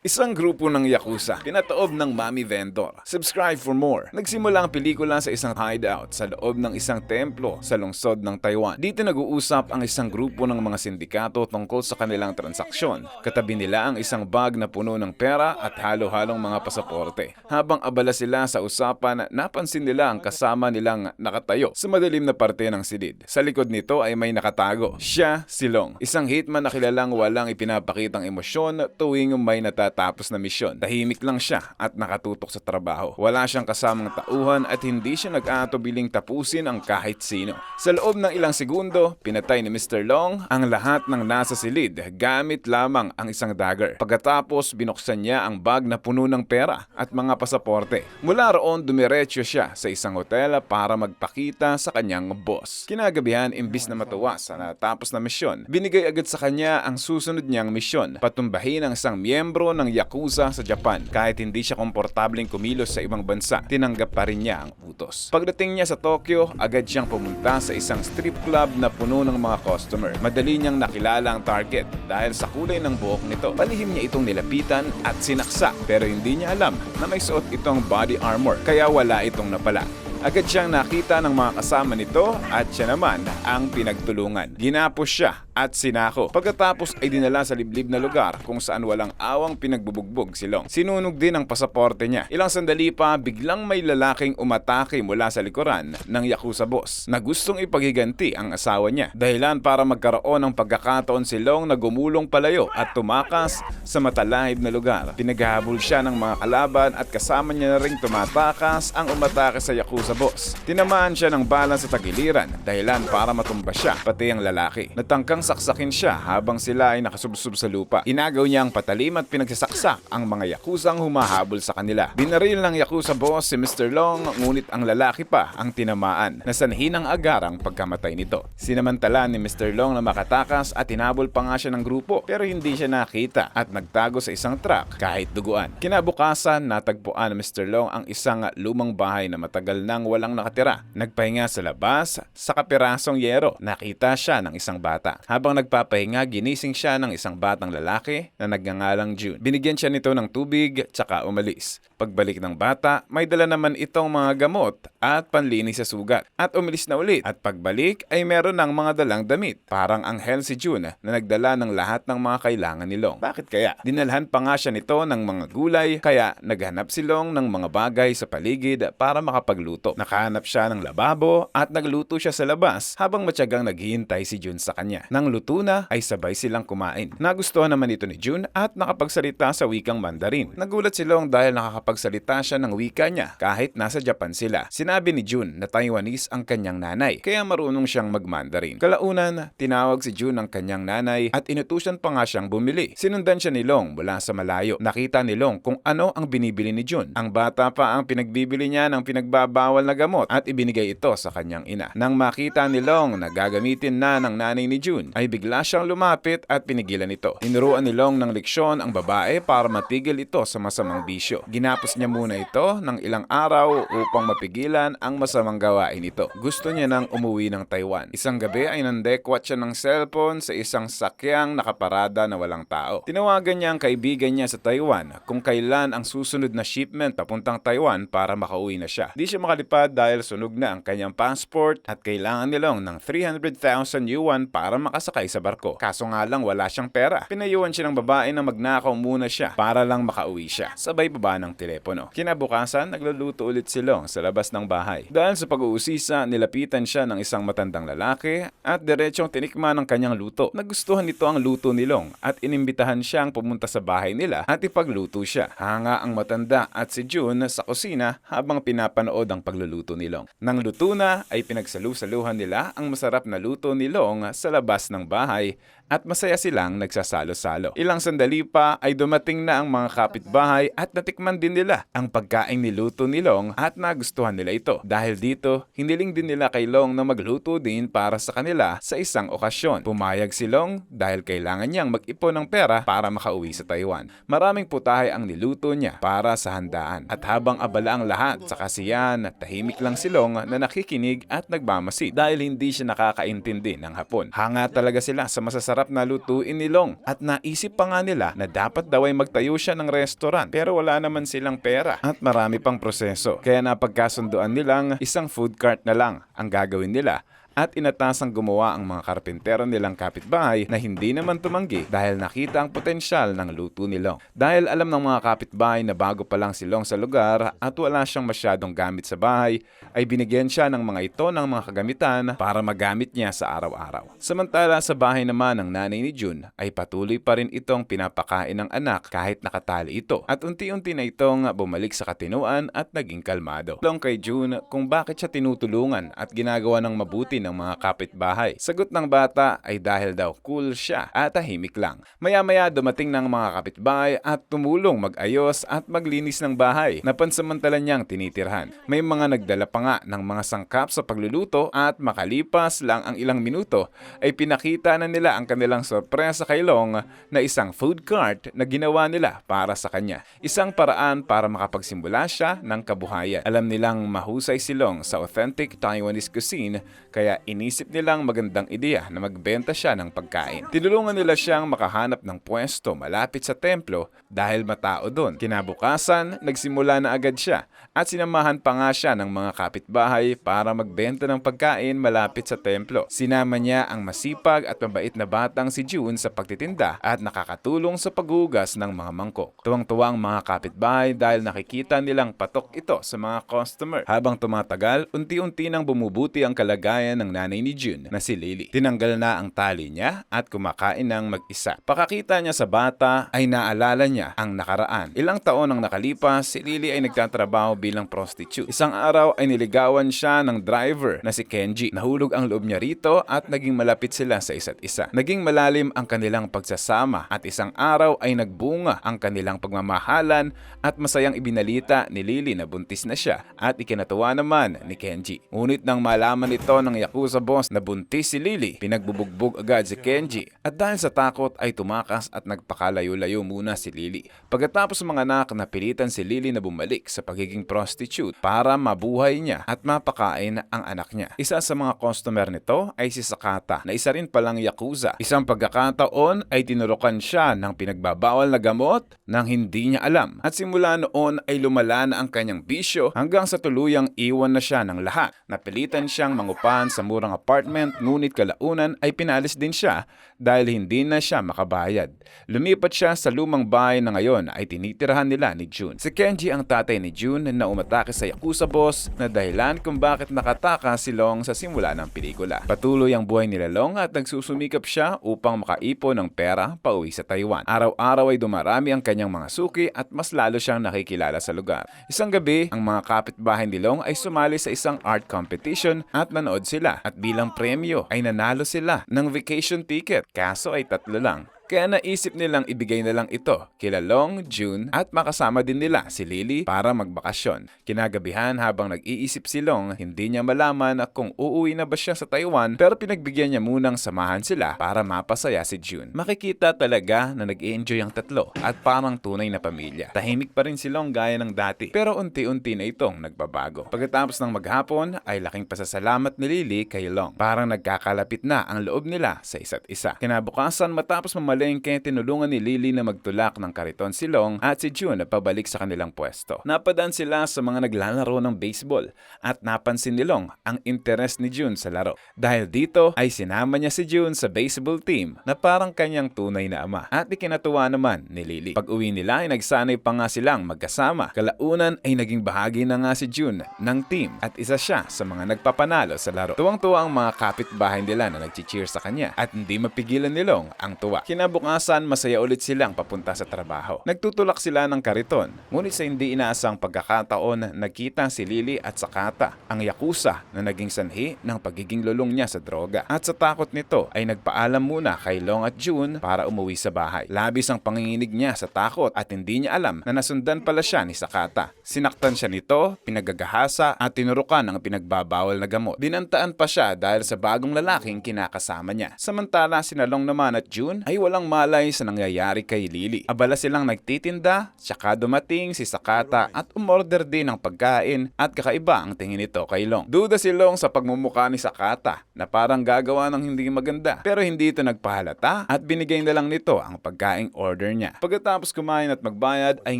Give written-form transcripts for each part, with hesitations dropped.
Isang grupo ng Yakuza, pinataob ng Mami Vendor. Subscribe for more. Nagsimula ang pelikula sa isang hideout sa loob ng isang templo sa lungsod ng Taiwan. Dito nag-uusap ang isang grupo ng mga sindikato tungkol sa kanilang transaksyon. Katabi nila ang isang bag na puno ng pera at halo-halong mga pasaporte. Habang abala sila sa usapan, napansin nila ang kasama nilang nakatayo sa madilim na parte ng silid. Sa likod nito ay may nakatago. Siya si Long, isang hitman na kilalang walang ipinapakitang emosyon tuwing may tapos na misyon. Tahimik lang siya at nakatutok sa trabaho. Wala siyang kasamang tauhan at hindi siya nag-aatubiling tapusin ang kahit sino. Sa loob ng ilang segundo, pinatay ni Mr. Long ang lahat ng nasa silid gamit lamang ang isang dagger. Pagkatapos, binuksan niya ang bag na puno ng pera at mga pasaporte. Mula roon, dumiretso siya sa isang hotel para magpakita sa kanyang boss. Kinagabihan, imbis na matuwa sa natapos na misyon, binigay agad sa kanya ang susunod niyang misyon, patumbahin ang isang miyembro ng Yakuza sa Japan. Kahit hindi siya komportableng kumilos sa ibang bansa, tinanggap pa rin niya ang utos. Pagdating niya sa Tokyo, agad siyang pumunta sa isang strip club na puno ng mga customer. Madali niyang nakilala ang target dahil sa kulay ng buhok nito. Palihim niya itong nilapitan at sinaksak, pero hindi niya alam na may suot itong body armor, kaya wala itong napala. Agad siyang nakita ng mga kasama nito at siya naman ang pinagtulungan. Ginapos siya at sinako. Pagkatapos ay dinala sa liblib na lugar kung saan walang awang pinagbubugbog si Long. Sinunog din ang pasaporte niya. Ilang sandali pa, biglang may lalaking umatake mula sa likuran ng Yakuza boss na gustong ipaghiganti ang asawa niya. Dahilan para magkaroon ng pagkakataon si Long na gumulong palayo at tumakas sa matalahib na lugar. Pinaghahabol siya ng mga kalaban at kasama niya na ring tumatakas ang umatake sa Yakuza boss. Tinamaan siya ng bala sa tagiliran, dahilan para matumba siya, pati ang lalaki. Natangkang saksakin siya habang sila ay nakasubsob sa lupa. Inagaw niya ang patalim at pinagsasaksak ang mga Yakuzang humahabol sa kanila. Binaril ng Yakuza boss si Mr. Long, ngunit ang lalaki pa ang tinamaan. Nasanhin ng agarang pagkamatay nito. Sinamantala ni Mr. Long na makatakas at hinabol pa nga siya ng grupo, pero hindi siya nakita at nagtago sa isang truck kahit duguan. Kinabukasan, natagpuan ni Mr. Long ang isang lumang bahay na matagal nang walang nakatira. Nagpahinga sa labas, sa kapirasong yero, nakita siya ng isang bata. Habang nagpapahinga, ginising siya ng isang batang lalaki na nagngangalang June. Binigyan siya nito ng tubig tsaka umalis. Pagbalik ng bata, may dala naman itong mga gamot at panlinis sa sugat. At umalis na ulit. At pagbalik ay meron ng mga dalang damit. Parang anghel si June na nagdala ng lahat ng mga kailangan ni Long. Bakit kaya? Dinalhan pa nga siya nito ng mga gulay, kaya naghanap si Long ng mga bagay sa paligid para makapagluto. Nakahanap siya ng lababo at nagluto siya sa labas habang matyagang naghihintay si June sa kanya. Nang luto na ay sabay silang kumain. Nagustuhan naman ito ni June at nakapagsalita sa wikang Mandarin. Nagulat si Long dahil nakakapagsalita siya ng wika niya kahit nasa Japan sila. Sinabi ni June na Taiwanese ang kanyang nanay kaya marunong siyang mag-Mandarin. Kalaunan, tinawag si June ang kanyang nanay at inutusan pa nga siyang bumili. Sinundan siya ni Long mula sa malayo. Nakita ni Long kung ano ang binibili ni June. Ang bata pa ang pinagbibili niya ng pinagbabawal na gamot at ibinigay ito sa kanyang ina. Nang makita ni Long na gagamitin na ng nanay ni June, ay bigla siyang lumapit at pinigilan ito. Tinuruan ni Long ng leksyon ang babae para matigil ito sa masamang bisyo. Ginapos niya muna ito ng ilang araw upang mapigilan ang masamang gawain ito. Gusto niya nang umuwi ng Taiwan. Isang gabi ay nandekwat siya ng cellphone sa isang sakyang nakaparada na walang tao. Tinawagan niya ang kaibigan niya sa Taiwan kung kailan ang susunod na shipment papuntang Taiwan para makauwi na siya. Di siya makalipad dahil sunog na ang kanyang passport at kailangan ni Long ng 300,000 yuan para makasakay sa barko. Kaso nga lang wala siyang pera. Pinayuhan siya ng babae na magnakaw muna siya para lang makauwi siya. Sabay baba ng telepono. Kinabukasan, nagluluto ulit si Long sa labas ng bahay. Dahil sa pag-uusisa, nilapitan siya ng isang matandang lalaki at diretsong tinikman ng kanyang luto. Nagustuhan nito ang luto ni Long at inimbitahan siyang pumunta sa bahay nila at ipagluto siya. Hanga ang matanda at si June sa kusina habang pinapanood ang pagluluto ni Long. Nang luto na, ay pinagsalu-saluhan nila ang masarap na luto ni Long sa labas ng bahay at masaya silang nagsasalo-salo. Ilang sandali pa ay dumating na ang mga kapitbahay at natikman din nila ang pagkaing niluto ni Long at nagustuhan nila ito. Dahil dito, hiniling din nila kay Long na magluto din para sa kanila sa isang okasyon. Pumayag si Long dahil kailangan niyang mag-ipon ng pera para makauwi sa Taiwan. Maraming putahe ang niluto niya para sa handaan. At habang abala ang lahat sa kasiyahan, tahimik lang si Long na nakikinig at nagmamasid dahil hindi siya nakakaintindi ng Hapon. Hanga talaga sila sa masasarap na lutuin ni Long at naisip pa nga nila na dapat daw ay magtayo siya ng restaurant pero wala naman silang pera at marami pang proseso. Kaya napagkasunduan nilang isang food cart na lang ang gagawin nila at inatasang gumawa ang mga karpintero nilang kapitbahay na hindi naman tumanggi dahil nakita ang potensyal ng luto ni Long. Dahil alam ng mga kapitbahay na bago pa lang si Long sa lugar at wala siyang masyadong gamit sa bahay, ay binigyan siya ng mga ito ng mga kagamitan para magamit niya sa araw-araw. Samantala sa bahay naman ng nanay ni June ay patuloy pa rin itong pinapakain ng anak kahit nakatali ito at unti-unti na itong bumalik sa katinuan at naging kalmado. Long kay June kung bakit siya tinutulungan at ginagawa ng mabuti ng mga kapitbahay. Sagot ng bata ay dahil daw cool siya at tahimik lang. Maya-maya dumating ng mga kapitbahay at tumulong mag-ayos at maglinis ng bahay na pansamantala niyang tinitirhan. May mga nagdala pa nga ng mga sangkap sa pagluluto at makalipas lang ang ilang minuto ay pinakita na nila ang kanilang sorpresa kay Long na isang food cart na ginawa nila para sa kanya. Isang paraan para makapagsimula siya ng kabuhayan. Alam nilang mahusay si Long sa authentic Taiwanese cuisine kaya inisip nilang magandang ideya na magbenta siya ng pagkain. Tinulungan nila siyang makahanap ng pwesto malapit sa templo dahil matao doon. Kinabukasan, nagsimula na agad siya at sinamahan pa nga siya ng mga kapitbahay para magbenta ng pagkain malapit sa templo. Sinama niya ang masipag at mabait na batang si June sa pagtitinda at nakakatulong sa paghugas ng mga mangkok. Tuwang-tuwang mga kapitbahay dahil nakikita nilang patok ito sa mga customer. Habang tumatagal, unti-unti nang bumubuti ang kalagayan ng nanay ni June na si Lily. Tinanggal na ang tali niya at kumakain ng mag-isa. Pakakita niya sa bata ay naalala niya ang nakaraan. Ilang taon ang nakalipas, si Lily ay nagtatrabaho bilang prostitute. Isang araw ay niligawan siya ng driver na si Kenji. Nahulog ang loob niya rito at naging malapit sila sa isa't isa. Naging malalim ang kanilang pagsasama at isang araw ay nagbunga ang kanilang pagmamahalan at masayang ibinalita ni Lily na buntis na siya at ikinatuwa naman ni Kenji. Ngunit nang malaman ito ng Yakuza boss na buntis si Lily, pinagbubugbog agad si Kenji at dahil sa takot ay tumakas at nagpakalayo-layo muna si Lily. Pagkatapos mga anak, napilitan si Lily na bumalik sa pagiging prostitute para mabuhay niya at mapakain ang anak niya. Isa sa mga customer nito ay si Sakata na isa rin palang Yakuza. Isang pagkakataon ay tinurukan siya ng pinagbabawal na gamot nang hindi niya alam at simula noon ay lumala na ang kanyang bisyo hanggang sa tuluyang iwan na siya ng lahat. Napilitan siyang mangupahan sa murang apartment ngunit kalaunan ay pinalis din siya dahil hindi na siya makabayad. Lumipat siya sa lumang bahay na ngayon ay tinitirahan nila ni June. Si Kenji ang tatay ni June na umatake sa Yakuza boss na dahilan kung bakit nakataka si Long sa simula ng pelikula. Patuloy ang buhay nila Long at nagsusumikap siya upang makaipon ng pera pauwi sa Taiwan. Araw-araw ay dumarami ang kanyang mga suki at mas lalo siyang nakikilala sa lugar. Isang gabi, ang mga kapitbahay ni Long ay sumali sa isang art competition at nanood sila at bilang premyo ay nanalo sila ng vacation ticket kaso ay 3 lang. Kaya naisip nilang ibigay na lang ito kila Long, June at makasama din nila si Lily para magbakasyon. Kinagabihan habang nag-iisip si Long, hindi niya malaman kung uuwi na ba siya sa Taiwan pero pinagbigyan niya munang samahan sila para mapasaya si June. Makikita talaga na nag-i-enjoy ang tatlo at parang tunay na pamilya. Tahimik pa rin si Long gaya ng dati pero unti-unti na itong nagbabago. Pagkatapos ng maghapon ay laking pasasalamat ni Lily kay Long. Parang nagkakalapit na ang loob nila sa isa't isa. Kinabukasan matapos mamalengke, tinulungan ni Lily na magtulak ng kariton si Long at si June na pabalik sa kanilang pwesto. Napadaan sila sa mga naglalaro ng baseball at napansin ni Long ang interes ni June sa laro. Dahil dito ay sinama niya si June sa baseball team na parang kanyang tunay na ama at ikinatuwa naman ni Lily. Pag uwi nila ay nagsanay pa nga silang magkasama. Kalaunan ay naging bahagi na nga si June ng team at isa siya sa mga nagpapanalo sa laro. Tuwang-tuwa ang mga kapitbahay nila na nag-cheer sa kanya at hindi mapigilan ni Long ang tuwa. Kinabukasan, masaya ulit silang papunta sa trabaho. Nagtutulak sila ng kariton, ngunit sa hindi inaasang pagkakataon, nakita si Lily at Sakata, ang yakuza na naging sanhi ng pagiging lulong niya sa droga. At sa takot nito ay nagpaalam muna kay Long at June para umuwi sa bahay. Labis ang panginginig niya sa takot at hindi niya alam na nasundan pala siya ni Sakata. Sinaktan siya nito, pinagagahasa at tinurukan ng pinagbabawal na gamot. Binantaan pa siya dahil sa bagong lalaking kinakasama niya. Samantala, sina Long naman at June ay walang malay sa nangyayari kay Lily. Abala silang nagtitinda, tsaka dumating si Sakata at umorder din ng pagkain at kakaiba ang tingin nito kay Long. Duda si Long sa pagmumukha ni Sakata na parang gagawa ng hindi maganda, pero hindi ito nagpahalata at binigay na lang nito ang pagkaing order niya. Pagkatapos kumain at magbayad ay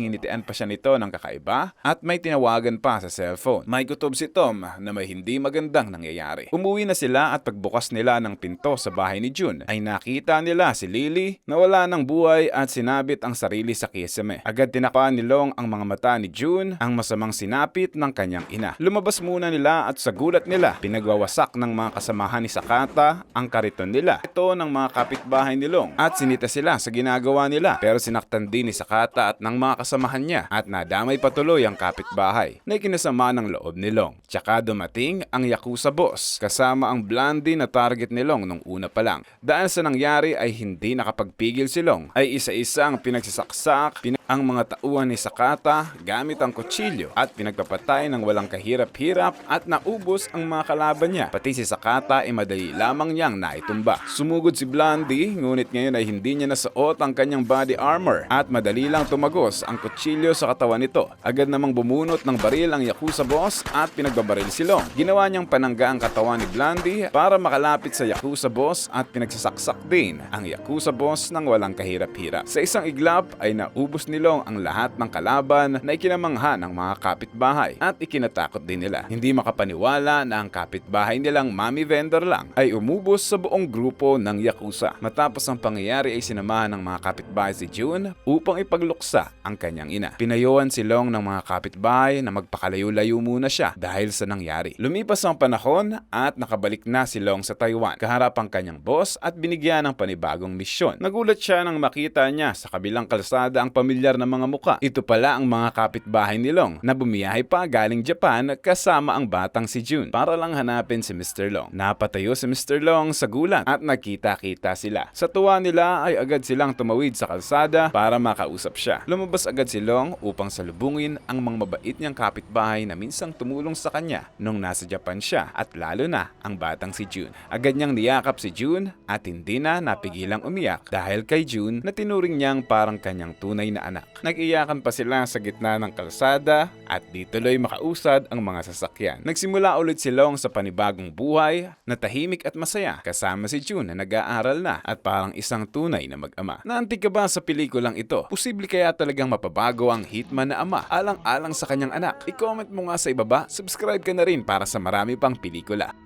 nginitian pa siya nito ng kakaiba at may tinawagan pa sa cellphone. May kutob si Tom na may hindi magandang nangyayari. Umuwi na sila at pagbukas nila ng pinto sa bahay ni June ay nakita nila si Lily na wala ng buhay at sinabit ang sarili sa kisame. Agad tinakpan ni Long ang mga mata ni June, ang masamang sinapit ng kanyang ina. Lumabas muna nila at sa gulat nila, pinagwawasak ng mga kasamahan ni Sakata ang kariton nila. Ito ng mga kapitbahay ni Long at sinita sila sa ginagawa nila, pero sinaktan din ni Sakata at ng mga kasamahan niya at nadamay patuloy ang kapitbahay na ikinasama ng loob ni Long. Tsaka dumating ang Yakuza boss kasama ang Blondie na target ni Long nung una pa lang. Dahil sa nangyari ay hindi nakapagpigil si Long, ay isa-isang pinagsasaksak ang mga tauhan ni Sakata gamit ang kutsilyo at pinagpapatay ng walang kahirap-hirap at naubos ang mga kalaban niya. Pati si Sakata ay madali lamang niyang naitumba. Sumugod si Blondie, ngunit ngayon ay hindi niya nasuot ang kanyang body armor at madali lang tumagos ang kutsilyo sa katawan nito. Agad namang bumunot ng baril ang Yakuza boss at pinagbabaril si Long. Ginawa niyang panangga ang katawan ni Blondie para makalapit sa Yakuza boss at pinagsasaksak din ang Yakuza boss ng walang kahirap-hirap. Sa isang iglap ay naubos ni Long ang lahat ng kalaban na ikinamangha ng mga kapitbahay at ikinatakot din nila. Hindi makapaniwala na ang kapitbahay nilang Mami Vendor lang ay umubos sa buong grupo ng Yakuza. Matapos ang pangyayari ay sinamahan ng mga kapitbahay si June upang ipagluksa ang kanyang ina. Pinayuhan si Long ng mga kapitbahay na magpakalayo-layo muna siya dahil sa nangyari. Lumipas ang panahon at nakabalik na si Long sa Taiwan kaharap ang kanyang boss at binigyan ng panibagong misyon. Nagulat siya nang makita niya sa kabilang kalsada ang pamilyar na mga muka. Ito pala ang mga kapitbahay ni Long na bumiyahe pa galing Japan kasama ang batang si June para lang hanapin si Mr. Long. Napatayo si Mr. Long sa gulat at nagkita-kita sila. Sa tuwa nila ay agad silang tumawid sa kalsada para makausap siya. Lumabas agad si Long upang salubungin ang mga mabait niyang kapitbahay na minsang tumulong sa kanya nung nasa Japan siya at lalo na ang batang si June. Agad niyang niyakap si June at hindi na napigilang umiyak dahil kay June na tinuring niyang parang kanyang tunay na anak. Nag-iyakan pa sila sa gitna ng kalsada at di tuloy makausad ang mga sasakyan. Nagsimula ulit si Long sa panibagong buhay na tahimik at masaya kasama si June na nag-aaral na at parang isang tunay na mag-ama. Naantig ka ba sa pelikulang ito? Posible kaya talagang mapabago ang hitman na ama alang-alang sa kanyang anak? I-comment mo nga sa ibaba, subscribe ka na rin para sa marami pang pelikula.